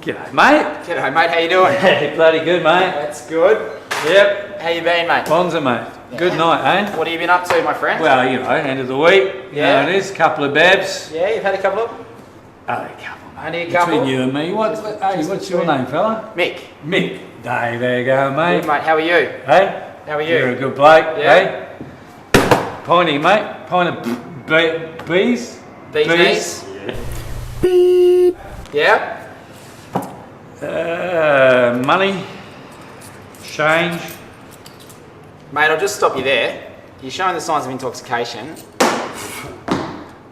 G'day, mate. G'day, mate. How you doing? Hey, bloody good, mate. That's good. Yep. How you been, mate? Bonza, mate. Yeah. Good night, eh? What have you been up to, my friend? Well, you know, end of the week. Yeah. You know it is. Couple of babs. Yeah, you've had a couple of... Only a couple, mate. Only a couple? Between you and me. What's your name, fella? Mick. Mick. Dave, there you go, mate. Good, mate. How are you? Hey? How are you? You're a good bloke, Yeah. hey? Piney, mate. Pint of bees. Bees knees? Yeah. Yeah. Money. Change. Mate, I'll just stop you there. You're showing the signs of intoxication.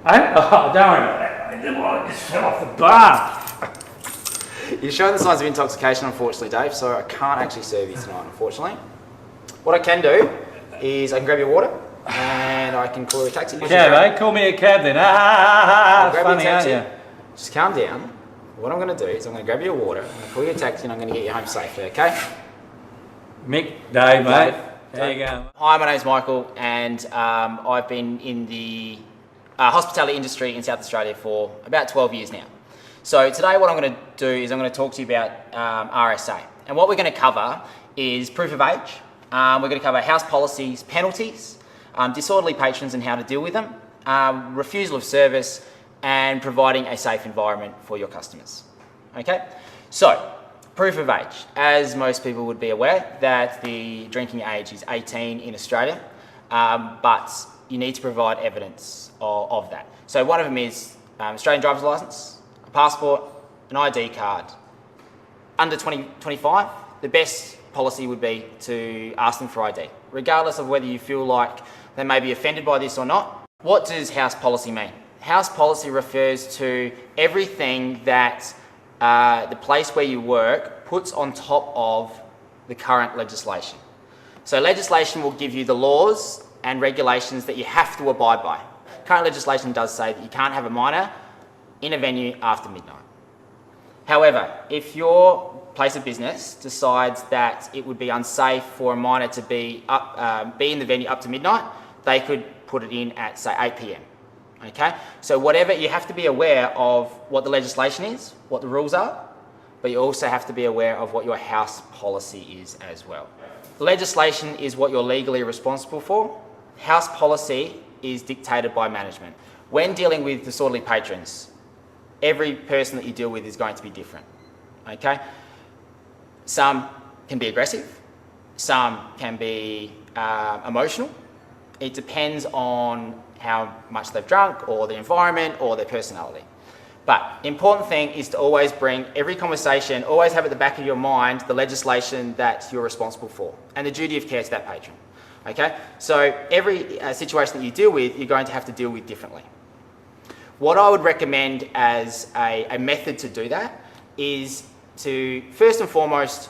Hey? Oh, don't worry about that. I just fell off the bar. You're showing the signs of intoxication, unfortunately, Dave, so I can't actually serve you tonight, unfortunately. What I can do is I can grab your water and I can call you a taxi. Cab, eh? Call me a cab then. Funny, aren't you? Just calm down. What I'm going to do is I'm going to grab you a water, I'm going to call you a taxi and I'm going to get you home safely, okay? Mick, Dave, mate. There you go. Hi, my name's Michael and I've been in the hospitality industry in South Australia for about 12 years now. So today what I'm going to do is I'm going to talk to you about RSA. And what we're going to cover is proof of age. We're going to cover house policies, penalties, disorderly patrons and how to deal with them, refusal of service, and providing a safe environment for your customers. Okay? So, proof of age. As most people would be aware, that the drinking age is 18 in Australia, but you need to provide evidence of that. So one of them is Australian driver's licence, a passport, an ID card. Under 25, the best policy would be to ask them for ID, regardless of whether you feel like they may be offended by this or not. What does house policy mean? House policy refers to everything that the place where you work puts on top of the current legislation. So legislation will give you the laws and regulations that you have to abide by. Current legislation does say that you can't have a minor in a venue after midnight. However, if your place of business decides that it would be unsafe for a minor to be in the venue up to midnight, they could put it in at, say, 8 p.m. Okay? So whatever, you have to be aware of what the legislation is, what the rules are, but you also have to be aware of what your house policy is as well. The legislation is what you're legally responsible for. House policy is dictated by management. When dealing with disorderly patrons, every person that you deal with is going to be different. Okay? Some can be aggressive, some can be emotional. It depends on how much they've drunk or the environment or their personality. But important thing is to always bring every conversation, always have at the back of your mind the legislation that you're responsible for and the duty of care to that patron. Okay? So every situation that you deal with, you're going to have to deal with differently. What I would recommend as a method to do that is to, first and foremost,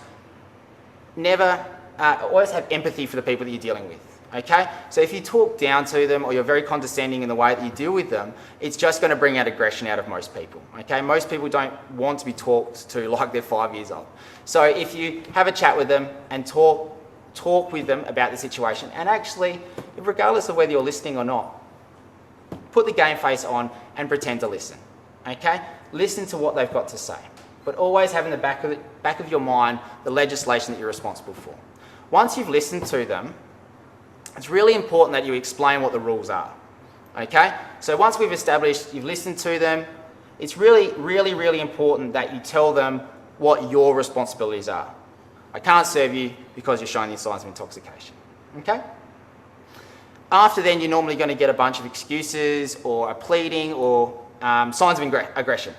always have empathy for the people that you're dealing with. Okay? So if you talk down to them or you're very condescending in the way that you deal with them, it's just going to bring out aggression out of most people. Okay? Most people don't want to be talked to like they're 5 years old. So if you have a chat with them and talk with them about the situation, and actually, regardless of whether you're listening or not, put the game face on and pretend to listen. Okay? Listen to what they've got to say. But always have in the back of your mind the legislation that you're responsible for. Once you've listened to them, it's really important that you explain what the rules are. Okay? So once we've established you've listened to them, it's really, really, really important that you tell them what your responsibilities are. I can't serve you because you're showing these signs of intoxication. Okay? After then, you're normally going to get a bunch of excuses or a pleading or signs of aggression.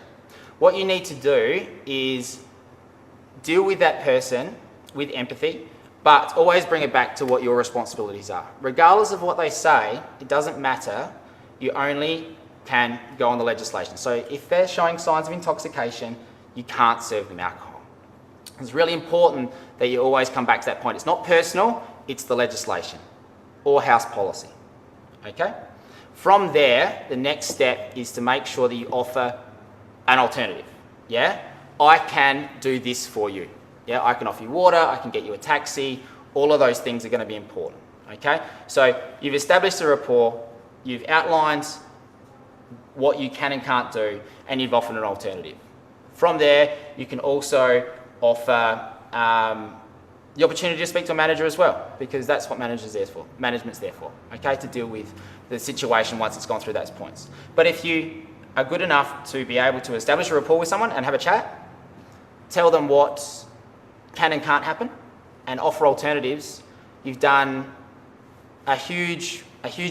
What you need to do is deal with that person with empathy, but always bring it back to what your responsibilities are. Regardless of what they say, it doesn't matter. You only can go on the legislation. So if they're showing signs of intoxication, you can't serve them alcohol. It's really important that you always come back to that point. It's not personal, it's the legislation or house policy. Okay? From there, the next step is to make sure that you offer an alternative. Yeah? I can do this for you. Yeah, I can offer you water, I can get you a taxi, all of those things are going to be important. Okay? So you've established a rapport, you've outlined what you can and can't do, and you've offered an alternative. From there, you can also offer the opportunity to speak to a manager as well, because that's what management's there for, okay, to deal with the situation once it's gone through those points. But if you are good enough to be able to establish a rapport with someone and have a chat, tell them what can and can't happen, and offer alternatives, you've done a huge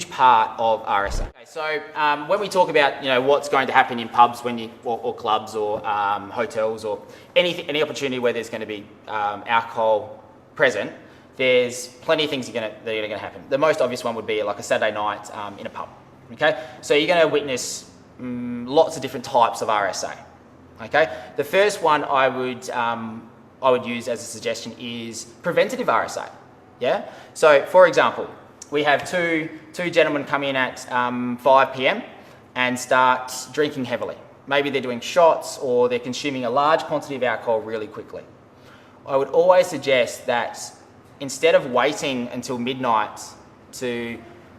part of RSA. Okay, so when we talk about what's going to happen in pubs or clubs or hotels or any opportunity where there's going to be alcohol present, there's plenty of things that are going to happen. The most obvious one would be like a Saturday night in a pub. Okay, so you're going to witness lots of different types of RSA. Okay, the first one I would use as a suggestion is preventative RSA. Yeah, so for example, we have two gentlemen come in at 5 p.m. and start drinking heavily. Maybe they're doing shots or they're consuming a large quantity of alcohol really quickly. I would always suggest that instead of waiting until midnight to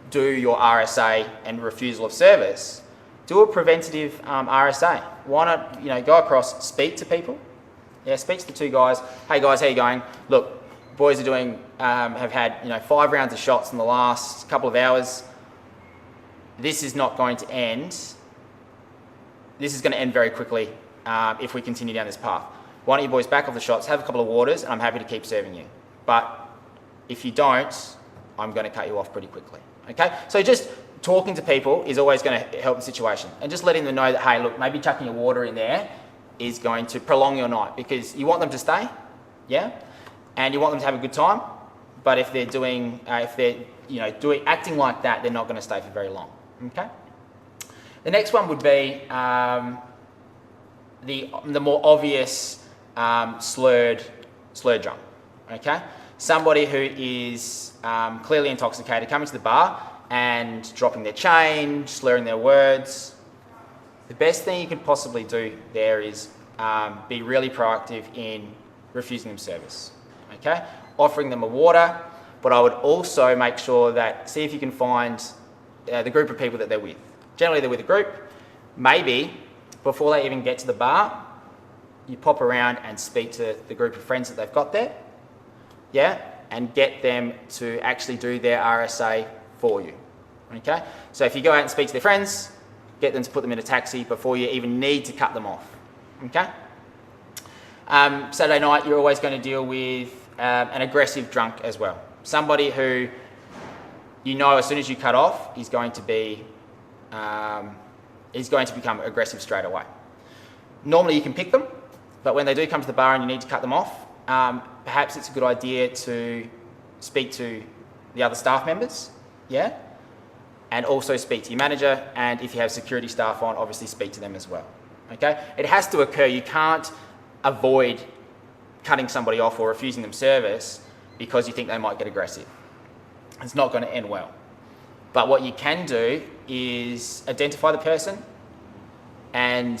do your RSA and refusal of service, do a preventative RSA. Why not go across, speak to people. Yeah, speak to the two guys. Hey guys, how you going? Look, boys are doing, have had 5 rounds of shots in the last couple of hours. This is not going to end. This is going to end very quickly if we continue down this path. Why don't you boys back off the shots, have a couple of waters, and I'm happy to keep serving you. But if you don't, I'm going to cut you off pretty quickly. Okay? So just talking to people is always going to help the situation, and just letting them know that, hey, look, maybe chucking your water in there is going to prolong your night, because you want them to stay, yeah, and you want them to have a good time. But if they're doing, acting like that, they're not going to stay for very long. Okay. The next one would be the more obvious slurred drunk. Okay, somebody who is clearly intoxicated coming to the bar and dropping their change, slurring their words. The best thing you can possibly do there is be really proactive in refusing them service. Okay, offering them a water, but I would also make sure that, see if you can find the group of people that they're with. Generally they're with a group. Maybe before they even get to the bar, you pop around and speak to the group of friends that they've got there, yeah, and get them to actually do their RSA for you. Okay, so if you go out and speak to their friends, get them to put them in a taxi before you even need to cut them off. Okay. Saturday night, you're always going to deal with an aggressive drunk as well. Somebody who as soon as you cut off, he's going to become aggressive straight away. Normally you can pick them, but when they do come to the bar and you need to cut them off, perhaps it's a good idea to speak to the other staff members, yeah, and also speak to your manager, and if you have security staff on, obviously speak to them as well. Okay, it has to occur. You can't avoid cutting somebody off or refusing them service because you think they might get aggressive. It's not going to end well. But what you can do is identify the person and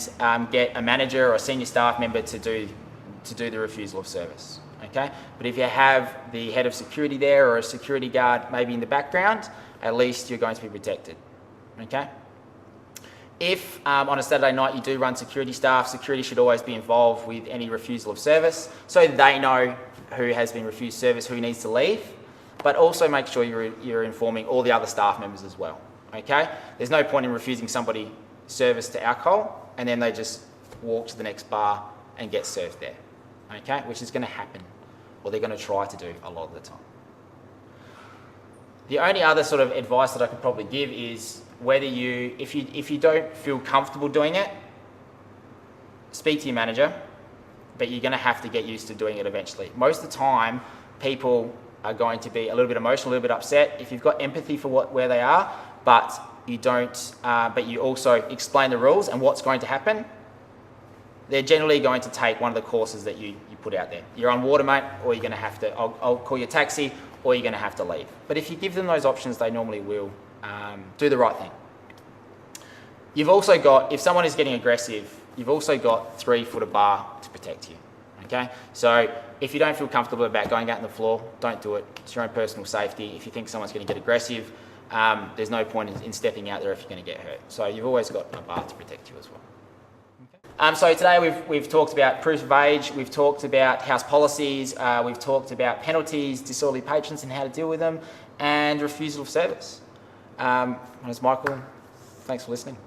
get a manager or a senior staff member to do the refusal of service. Okay, but if you have the head of security there or a security guard maybe in the background, at least you're going to be protected. Okay. If on a Saturday night you do run security staff, security should always be involved with any refusal of service, so they know who has been refused service, who needs to leave, but also make sure you're informing all the other staff members as well. Okay? There's no point in refusing somebody service to alcohol and then they just walk to the next bar and get served there. Okay? Which is going to happen, or they're going to try to do a lot of the time. The only other sort of advice that I could probably give is whether if you don't feel comfortable doing it, speak to your manager, but you're going to have to get used to doing it eventually. Most of the time, people are going to be a little bit emotional, a little bit upset. If you've got empathy for where they are, but you don't, but you also explain the rules and what's going to happen, they're generally going to take one of the courses that you put out there. You're on water, mate, or you're going to have to, I'll call you a taxi, or you're going to have to leave. But if you give them those options, they normally will do the right thing. You've also got, if someone is getting aggressive, you've also got 3 foot of bar to protect you. Okay, so if you don't feel comfortable about going out on the floor, don't do it. It's your own personal safety. If you think someone's going to get aggressive, there's no point in stepping out there if you're going to get hurt. So you've always got a bar to protect you as well. Okay. So today we've talked about proof of age, we've talked about house policies, we've talked about penalties, disorderly patrons and how to deal with them, and refusal of service. My name's Michael. Thanks for listening.